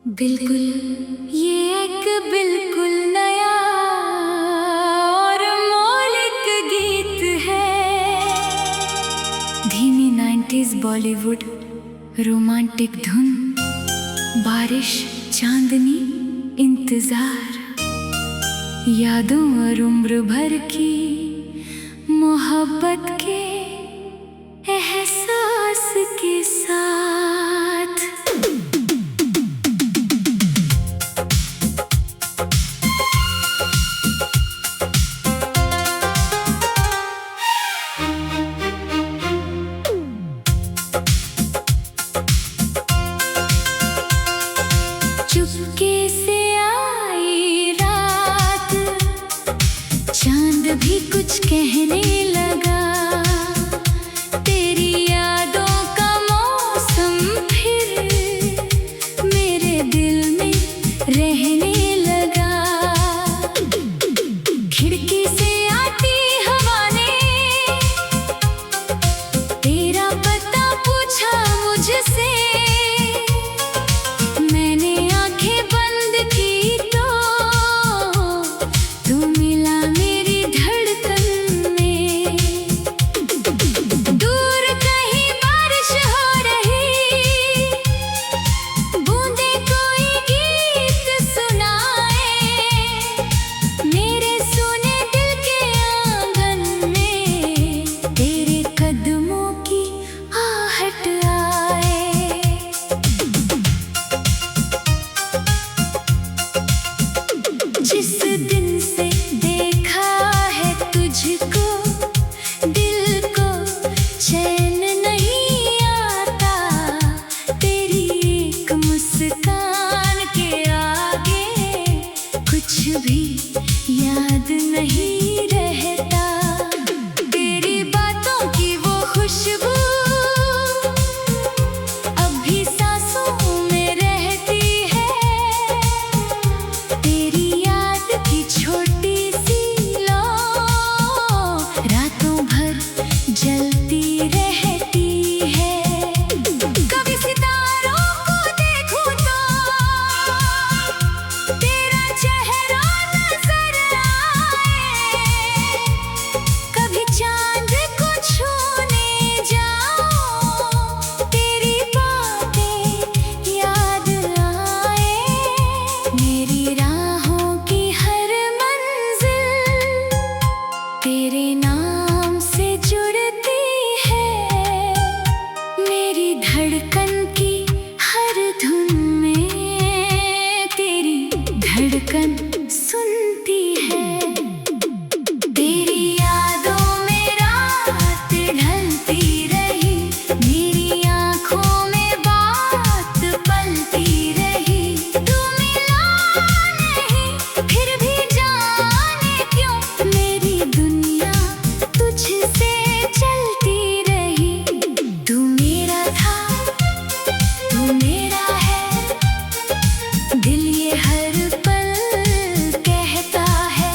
बिल्कुल ये एक बिल्कुल नया और मौलिक गीत है। धीमी 90s बॉलीवुड रोमांटिक धुन, बारिश, चांदनी, इंतजार, यादों और उम्र भर की मोहब्बत के एहसास के साथ। चुपके से आई रात, चांद भी कुछ कहने लगा। तेरी यादों का मौसम फिर मेरे दिल में रहने लगा। खिड़की से आती हवा ने तेरा पता पूछा मुझसे। जिस दिन से देखा है तुझको, दिल को चैन नहीं आता। तेरी एक मुस्कान के आगे कुछ भी याद नहीं रहता। तेरी बातों की वो खुशबू अब भी सांसों में रहती है। तेरी छोटी सी लो रातों भर जलती रहती है। कभी सितारों को देखूं तो तेरा चेहरा नजर आए। कभी चांद को छूने जाऊं, तेरी बातें याद आए। मेरी राहों की तेरे नाम से जुड़ती है। मेरी धड़कन की हर धुन में तेरी धड़कन सुनती है। तेरी यादों में रात ढलती रही, मेरी आँखों में बात पलती रही। तू मिला नहीं फिर भी जाने क्यों मेरी दुनिया तुझसे चलती रही। तू मेरा था, तू मेरा है, दिल ये हर पल कहता है।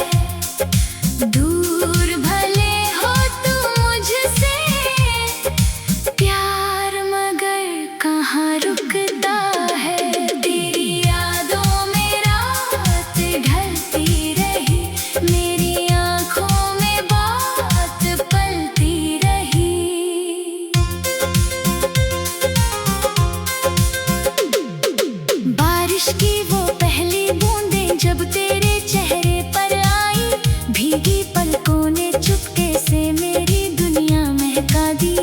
दूर भले हो तू मुझसे, प्यार मगर कहाँ रुकता है। तेरी यादों में रात ढलती रही, मेरी आँखों में बात पलती रही। बारिश की वो पहली बूंदें जब तेरे चेहरे पर आई, भीगी पलकों ने चुपके से मेरी दुनिया महका दी।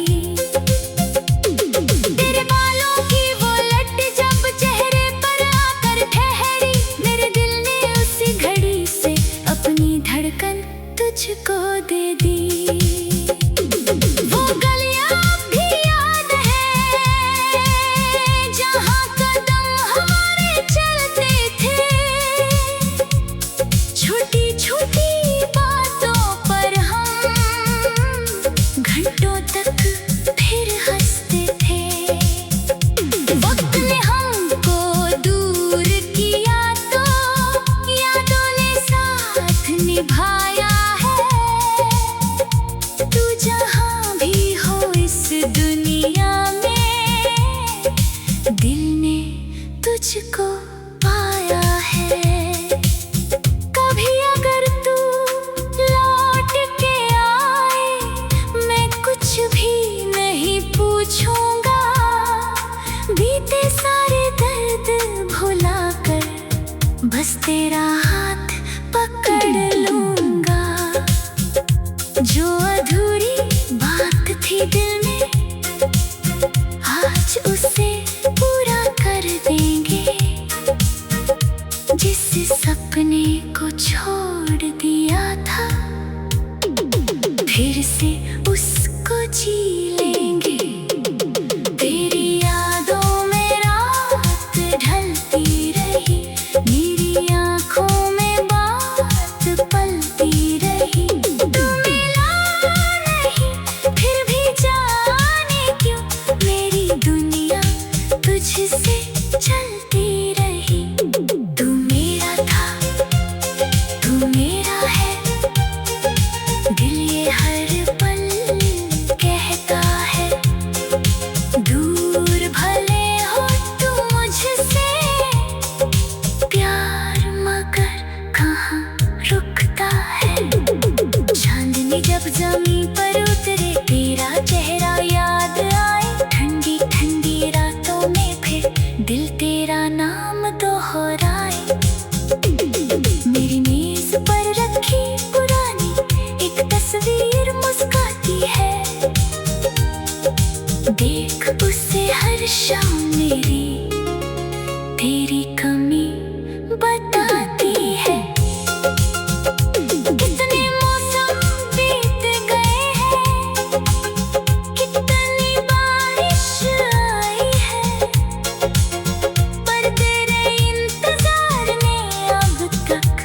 तेरे बालों की वो लट जब चेहरे पर आकर ठहरी, मेरे दिल ने उसी घड़ी से अपनी धड़कन तुझको दे दी। वो गलियां भी याद है जहाँ कदम हमारे चलते थे। छोटी छोटी बातों पर हम घंटों तक फिर हंसते थे। वक्त ने हमको दूर किया तो यादों ने साथ निभाया है। तू जहाँ भी हो इस दुनिया में, दिल ने तुझको बस तेरा हाथ पकड़ लूंगा। जो अधूरी बात थी दिल में, आज उसे पूरा कर देंगे। जिस सपने को छोड़ दिया था, फिर से उसको जी लेंगे। तेरी यादों में रात ढलती रही, मेरी आँखों में बात पलती रही। तू मिला नहीं फिर भी जाने क्यों, मेरी दुनिया तुझसे चलती रही। तू मेरा था, तू मेरा है, दिल ये हर पल कहता है। दूर भले हो तू मुझसे, प्यार मगर कहाँ रुकता है। चांदनी जब जमीन पर उतरे, तेरा चेहरा याद आए। ठंडी ठंडी रातों में फिर दिल तेरा नाम दोहराए। मेरी मेज पर रखी पुरानी एक तस्वीर मुस्काती है। देख उसे हर शाम मेरी तेरी कमी बताती है। कितने मौसम बीत गए हैं, कितनी बारिश आई है, पर तेरे इंतजार ने अब तक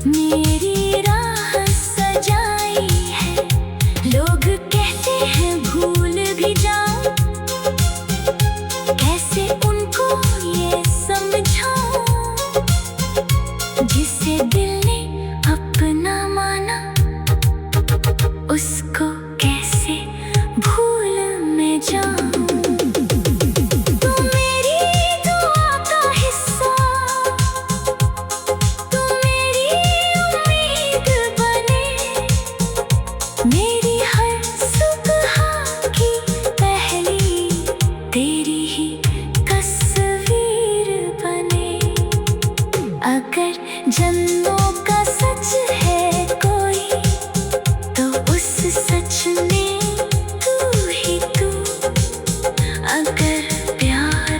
मेरी राह सजाई है। लोग कहते हैं भूल भी जाऊं, कैसे उनको ये समझाऊं। जिसे दिल ने अपना माना, उसको कैसे भूल मैं जाऊं। तू मेरी दुआ का हिस्सा, तू मेरी उम्मीद बने। मेरी हर सुबह की पहली तेरी ही तस्वीर बने। अगर जन्मों का सच है कोई, तो उस सच में तू ही तू। अगर प्यार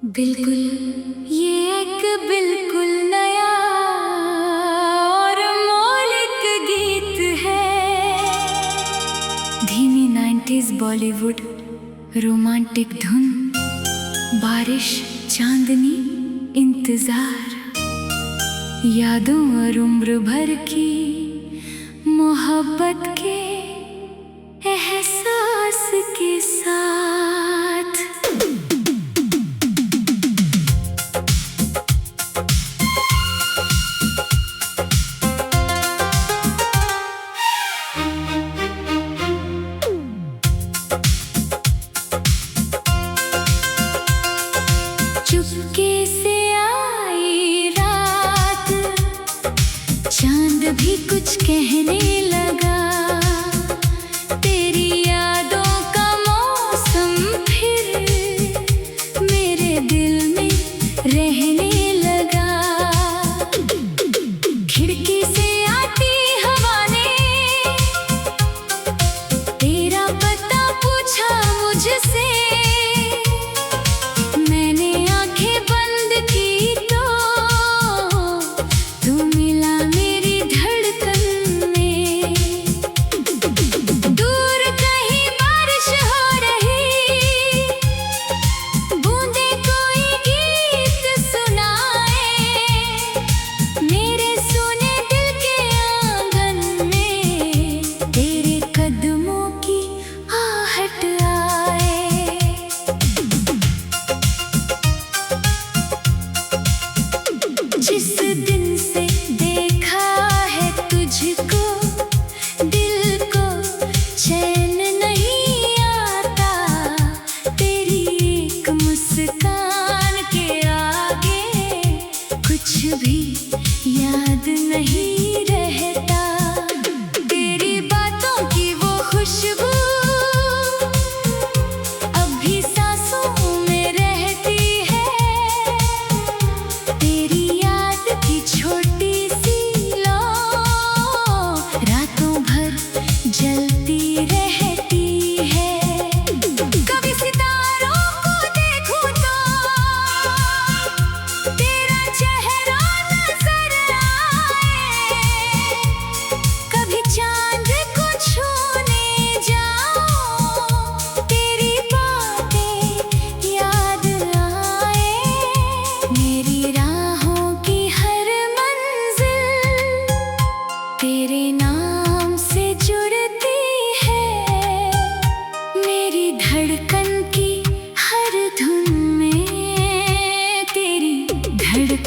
बिल्कुल, ये एक बिल्कुल नया और मौलिक गीत है। धीमी 90s बॉलीवुड रोमांटिक धुन, बारिश, चांदनी, इंतजार, यादों और उम्र भर की मोहब्बत के एहसास के साथ। चुपके से आई रात, चांद भी कुछ कहने लगा। तेरी यादों का मौसम फिर मेरे दिल में रहने लगा। खिड़की से आती हवा ने तेरा पता पूछा मुझसे। मैंने आंखें बंद की तो तू मिला मेरी धड़कन में। दूर कहीं बारिश हो रही, बूंदे कोई गीत सुना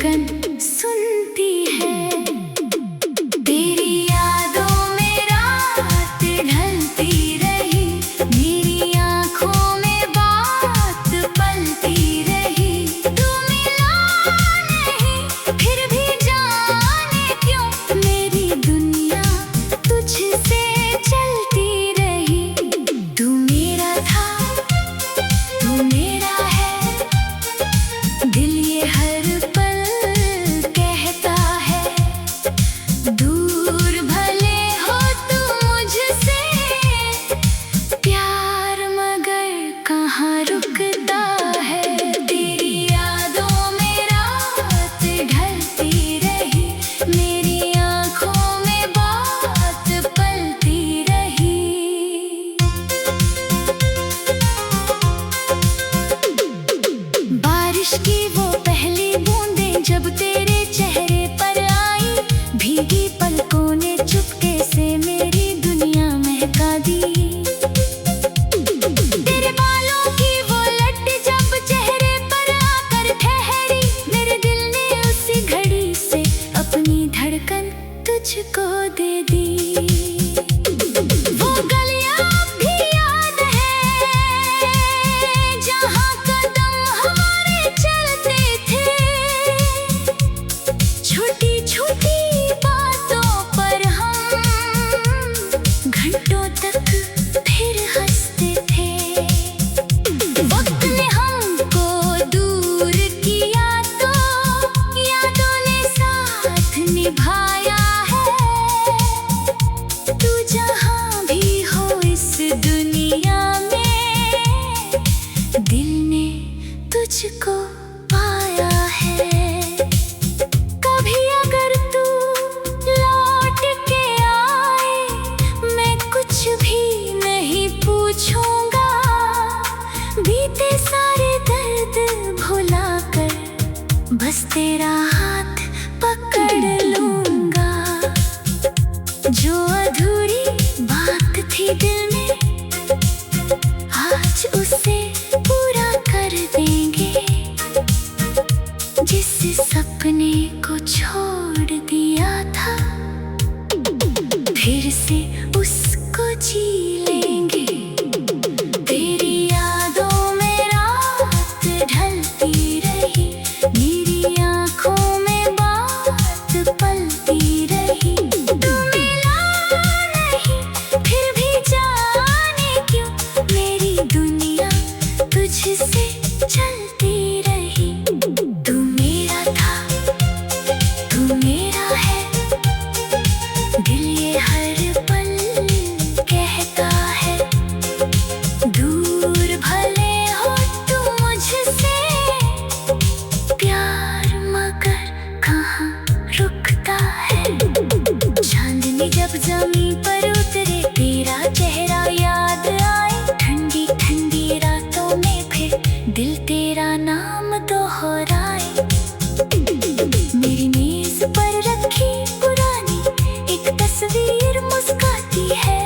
धड़कन सुनती है। तेरी यादों में रात ढलती रही, मेरी आँखों में बात पलती रही। तू मिला नहीं फिर भी जाने क्यों, मेरी दुनिया तुझसे चलती रही। तू मेरा था, तू मेरा है, दिल ये हर पल कहता है। दूर भले हो तू मुझसे, प्यार मगर कहाँ रुकता है। तेरी यादों में रात ढलती रही, मेरी आँखों में बात पलती रही। बारिश की वो पहली बूंदें जब तेरे चेहरे पर आई, भीगी पलकों ने चुपके से मेरी दुनिया महका दी। तेरे बालों की वो लट जब चेहरे पर आकर ठहरी, मेरे दिल ने उसी घड़ी से अपनी धड़कन तुझको दे दी। वो गलियां अब भी याद है जहाँ कदम हमारे चलते थे। छोटी छोटी बातों पर हम घंटों तक फिर हंसते थे। वक्त ने हमको दूर किया तो यादों ने साथ निभाया है। तू जहाँ भी हो इस दुनिया में, दिल ने तुझको पाया है। कभी अगर तू लौट के आए, मैं कुछ भी नहीं पूछूंगा। बीते सारे दर्द भुलाकर बस तेरा हाथ पकड़ लूंगा। जो अधूरी बात थी दिल में, आज उसे पूरा कर देंगे। जिस सपने को छोड़ दिया था, फिर से उसको जी लेंगे। तेरी यादों में रात ढलती रही, मेरी आँखों में बात पलती रही। तू मिला नहीं फिर भी जाने क्यों, मेरी दुनिया तुझसे चलती रही। तू मेरा था, तू मेरा है, दिल ये हर पल कहता है। दूर भले हो तू मुझसे, प्यार मगर कहाँ रुकता है। चांदनी जब जमीन पर उतरे, तेरा चेहरा याद आए। ठंडी ठंडी रातों में फिर दिल तेरा नाम दोहराए। मेरी मेज पर रखी पुरानी एक तस्वीर मुस्काती है।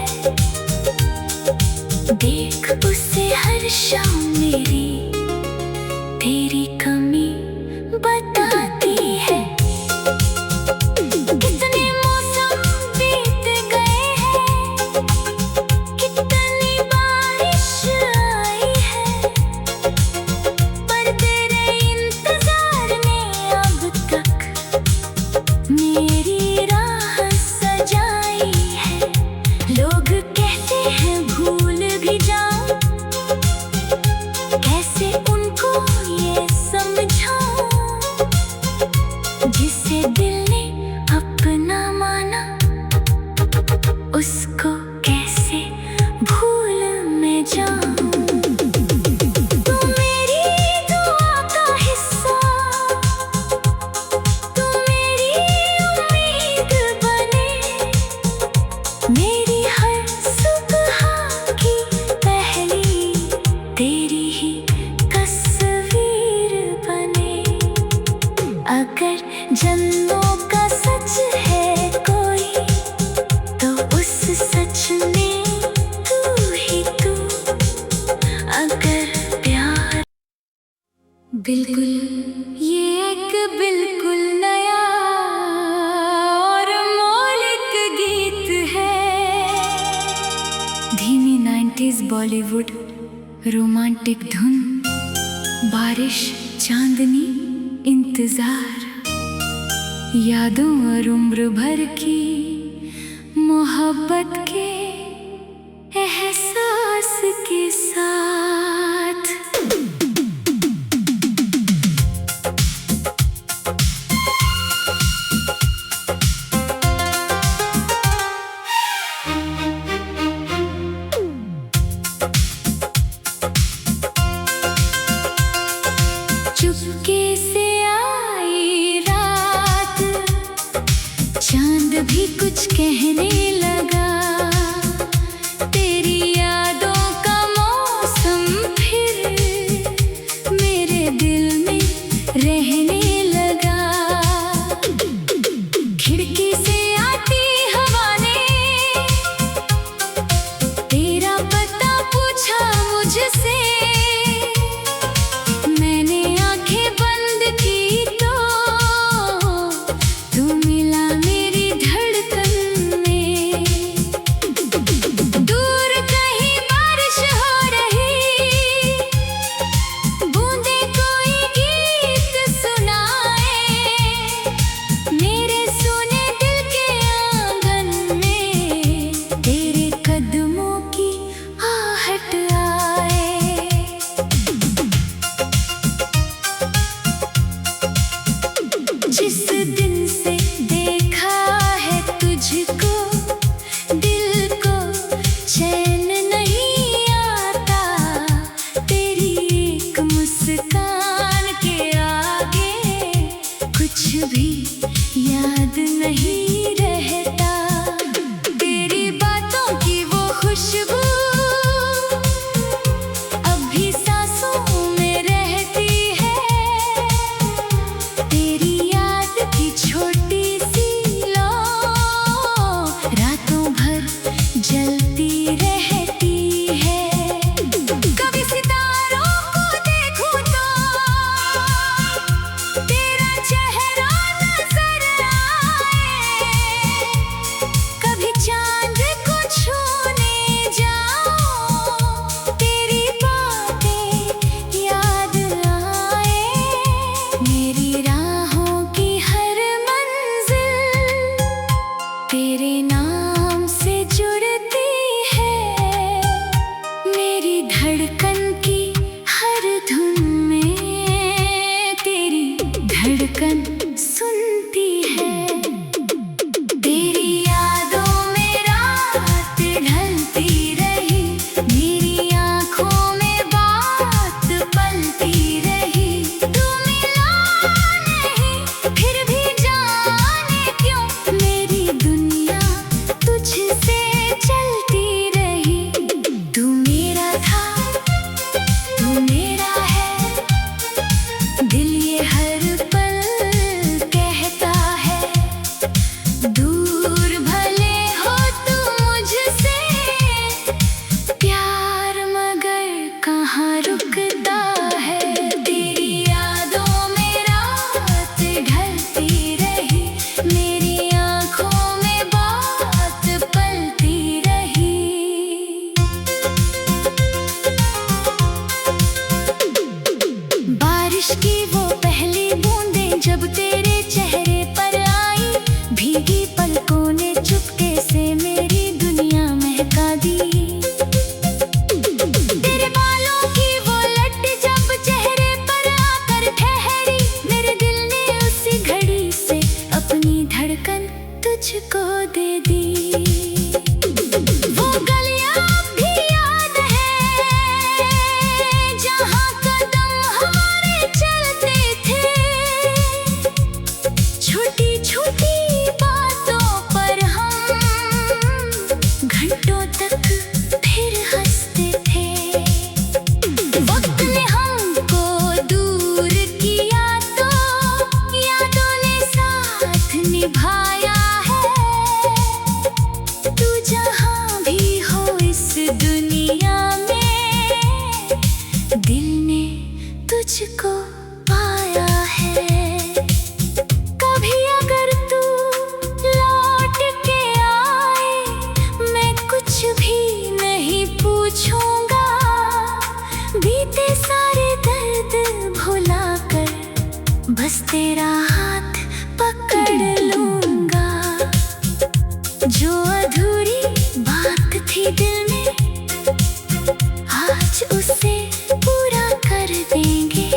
देख उसे हर शाम मेरी तेरी कमी बताती है। कितने मौसम बीत गए हैं, कितनी बारिश आई है, पर तेरे इंतजार ने अब तक मेरी राह सजाई है। लोग कहते हैं भूल भी जाऊं, कैसे उनको ये समझाऊं। जिसे दिल ने अपना माना, उसको कैसे भूल मैं जाऊं। तू मेरी दुआ का हिस्सा, तू मेरी उम्मीद बने। मेरी हर सुबह की पहली तेरी ही तस्वीर बने। अगर जन्मों का सच है कोई, तो उस सच में तू ही तू। अगर प्यार बिल्कुल, ये एक बिल्कुल बॉलीवुड रोमांटिक धुन, बारिश, चांदनी, इंतजार, यादों और उम्र भर की मोहब्बत के एहसास के साथ। चुपके से आई रात, चांद भी कुछ कहने लगा। तेरी यादों का मौसम फिर मेरे दिल में रहने लगा। खिड़की से आती हवा ने तेरा पता पूछा मुझसे। मैंने आंखें बंद की तो तू मिला मेरी धड़कन में। दूर कहीं बारिश हो रही, बूंदे कोई गीत सुनाए। मेरे सुने दिल के आंगन में तेरे कदमों की आहट आए। जिस दिन से देखा है तुझको, दिल को चैन नहीं आता। तेरी एक मुस्कान के आगे कुछ भी याद नहीं रहता। तेरी बातों की वो खुशबू अब भी सांसों में रहती है। तेरी याद की छोटी सी लौ रातों भर जलती रहती है। कभी सितारों को देखूं तो तेरा चेहरा नजर आए। कभी चांद को छूने जाऊं, तेरी बातें याद आए। मेरी राहों की हर मंजिल तेरे नाम से जुड़ती है। मेरी धड़कन की हर धुन में तेरी धड़कन सुनती है। तेरी यादों में रात ढलती रही, मेरी आंखों में बात पलती रही। तू मिला नहीं फिर भी जाने क्यों, मेरी दुनिया तुझसे चलती रही। तू मेरा था, तू मेरा है, दिल ये हर पल बस तेरा हाथ पकड़ लूंगा। जो अधूरी बात थी दिल में, आज उसे पूरा कर देंगे।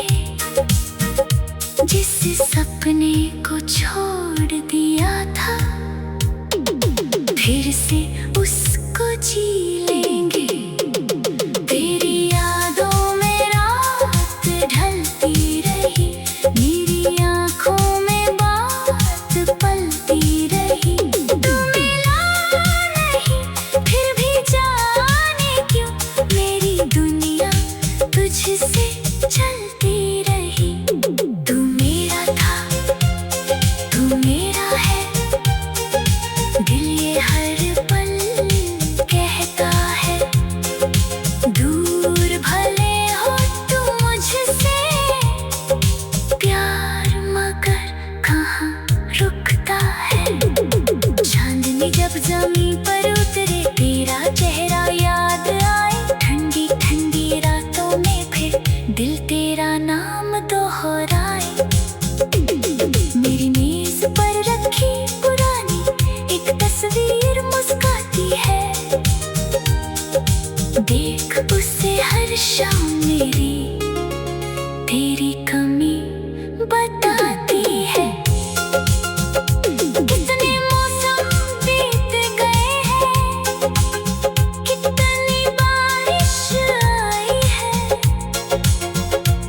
जिस सपने को छोड़ दिया था, फिर से उसको जी लेंगे। तेरी यादों में रात ढलती रही, मेरी आँखों में बात पलती रही। तू मिला नहीं फिर भी जाने क्यों, मेरी दुनिया तुझसे चलती रही। तू मेरा था, तू मेरा है, दिल ये हर पल कहता है। दूर भले हो तू मुझसे, प्यार मगर कहाँ रुकता है। चांदनी जब ज़मीं पर उतरे, तेरा चेहरा याद आए। ठंडी ठंडी रातों में फिर दिल तेरा नाम दोहराए। मेरी मेज पर रखी पुरानी एक तस्वीर मुस्काती है। देख उसे हर शाम मेरी तेरी कमी बताती है। कितने मौसम बीत गए हैं, कितनी बारिश आई है,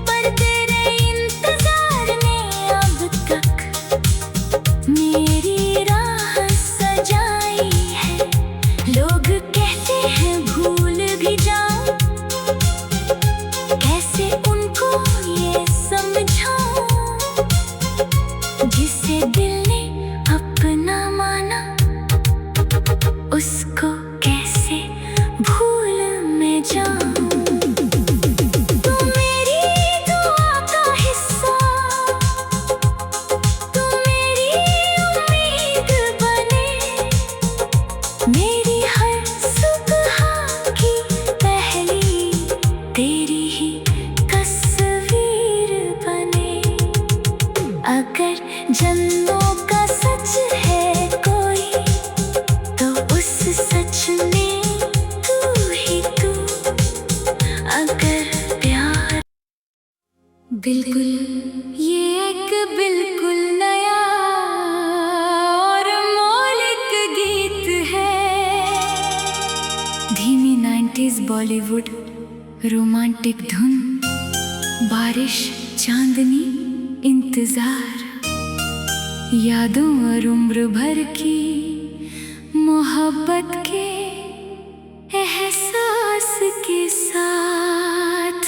पर तेरे इंतजार ने अब तक मेरी राह सजाई है। लोग कहते हैं भूल भी जाऊं, कैसे उनको ये समझाऊं। जिसे दिल ने अपना माना, उसको कैसे भूल मैं जाऊं। तू मेरी दुआ का हिस्सा, तू मेरी उम्मीद बने। मेरी हर सुबह की पहली तेरी ही तस्वीर बने। अगर जन्मों का सच है कोई, तो उस सच में तू ही तू। अगर प्यार बिल्कुल, ये एक बिल्कुल नया और मौलिक गीत है। धीमी 90s बॉलीवुड रोमांटिक धुन, बारिश, चांदनी, इंतजार, यादों और उम्र भर की मोहब्बत के एहसास के साथ।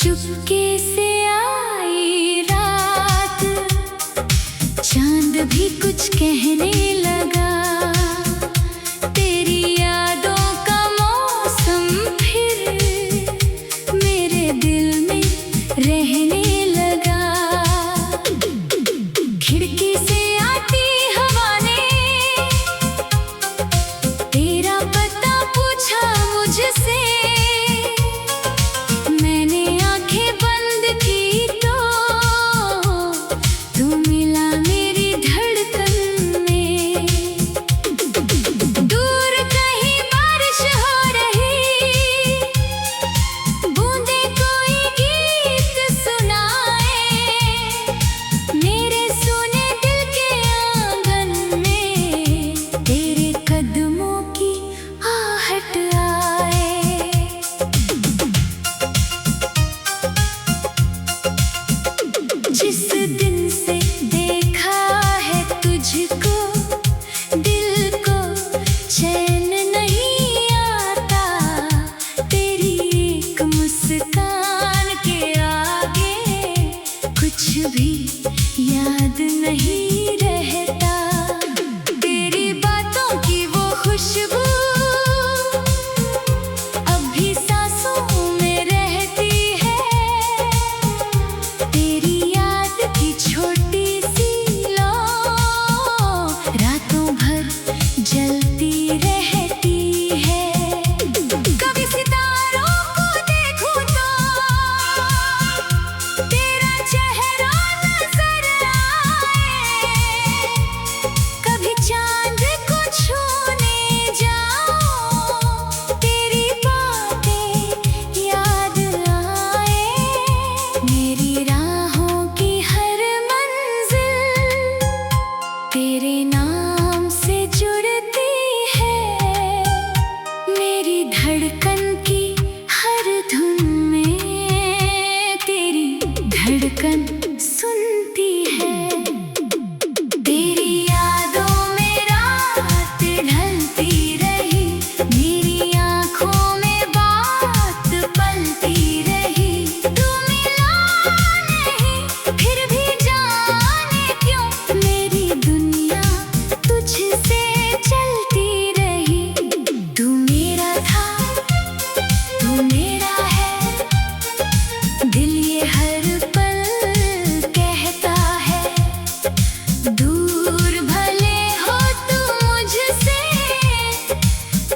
चुपके से आई रात, चांद भी कुछ कहने लगा। तेरी यादों का मौसम फिर मेरे दिल में रहने लगा। खिड़की से आती हवा ने तेरा पता पूछा मुझसे। मैंने आंखें बंद की तो तू मिला मेरी धड़कन में। दूर कहीं बारिश हो रही, बूंदे कोई गीत सुनाए। मेरे सुने दिल के आंगन में तेरे कदमों की आहट आए। जिस दिन से देखा है तुझको, दिल को चैन नहीं आता। तेरी एक मुस्कान के आगे कुछ भी याद नहीं रहता। तेरी बातों की वो खुशबू अब भी सांसों में रहती है। धड़कन सुनती है। तेरी यादों में रात ढलती रही, मेरी आँखों में बात पलती रही। तू मिला नहीं फिर भी जाने क्यों, मेरी दुनिया तुझसे चलती रही। तू मेरा था, तू मेरा है, दिल ये हर पल कहता है। दूर भले हो तू मुझसे,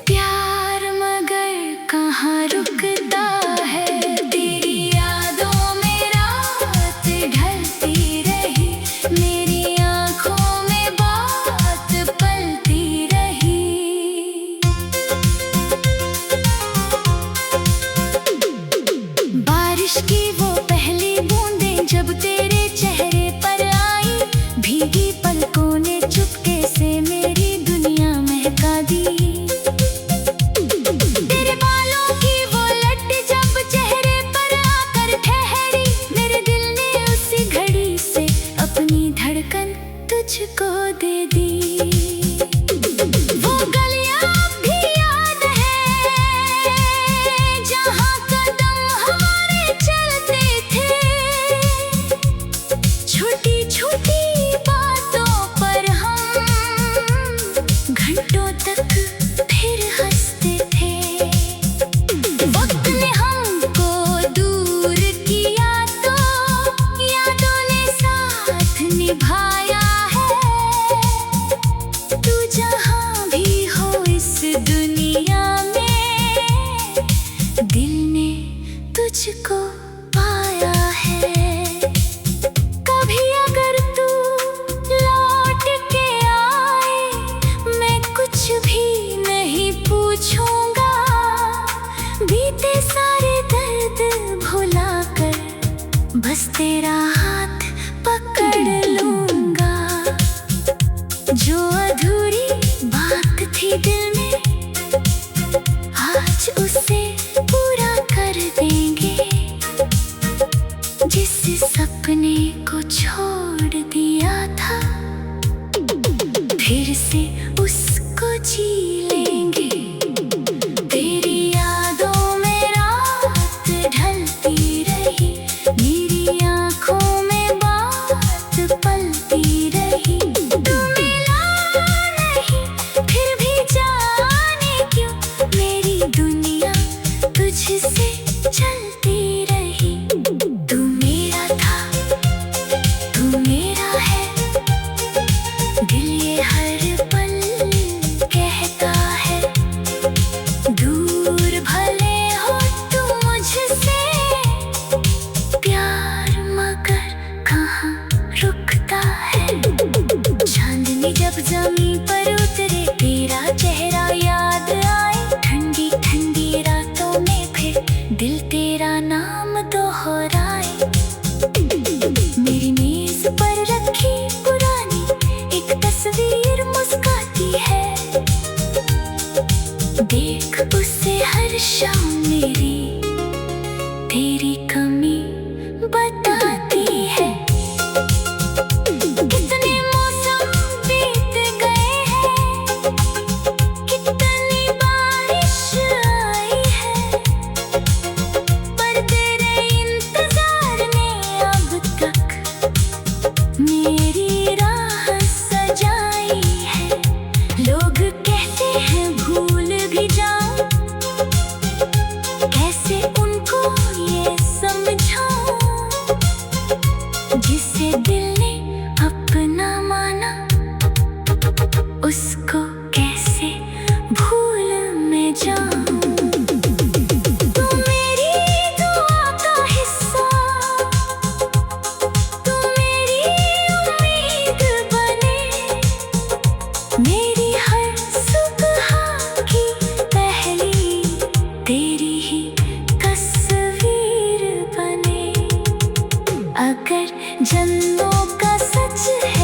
प्यार मगर कहाँ रुकता है। तेरी यादों में रात ढलती रही, मेरी आँखों में बात पलती रही। बारिश की वो पहली बूंदें जब तेरे चेहरे पर आई, भीगी पलकों ने चुपके से मेरी दुनिया महका दी। तेरे बालों की वो लट जब चेहरे पर आकर ठहरी, मेरे दिल ने उसी घड़ी से अपनी धड़कन तुझको दे दी। वो गलियां भी याद है जहाँ कदम हमारे चलते थे, छोटी छोटी बातों पर हम घंटों तक फिर हंसते थे। वक्त ने हमको दूर किया तो यादों ने साथ निभाया है। तू जहाँ भी हो इस दुनिया में, दिल ने तुझको पाया है। कभी अगर तू लौट के आए, मैं कुछ भी नहीं पूछूंगा, बीते सारे दर्द भुलाकर बस तेरा हाथ पकड़ लूंगा। जो अधूरी बात थी दिल में, आज उसे पूरा कर देंगे। जिस सपने को छोड़ दिया था, फिर से उसको जी लेंगे। तेरी यादों में रात ढलती रही, मेरी आँखों में बात पलती रही। तू मिला नहीं फिर भी जाने क्यों, मेरी दुनिया तुझसे चलती रही। तू मेरा था, तू मेरा है, दिल ये हर पल कहता है। दूर भले हो तू मुझसे, प्यार मगर कहाँ रुकता है। चांदनी जब जमीन पर उतरे, तेरा चेहरा याद आए। ठंडी ठंडी रातों में फिर दिल तेरा नाम दोहराए। मेरी मेज पर रखी पुरानी एक तस्वीर मुस्काती है, देख उसे हर शाम मेरी तेरी कमी बताती है। कितने मौसम बीत गए हैं, कितनी बारिश आई है, पर तेरे इंतजार ने अब तक मेरी राह सजाई है। लोग कहते हैं भूल भी जाऊं, कैसे उनको ये समझाऊं, जिसे दिल ने अपना माना, उसको कैसे भूल में जाऊं। तू मेरी दुआ का हिस्सा, तू मेरी उम्मीद बने, मेरी हर सुबह की पहली तेरी ही तस्वीर बने। अगर जन्मों का सच है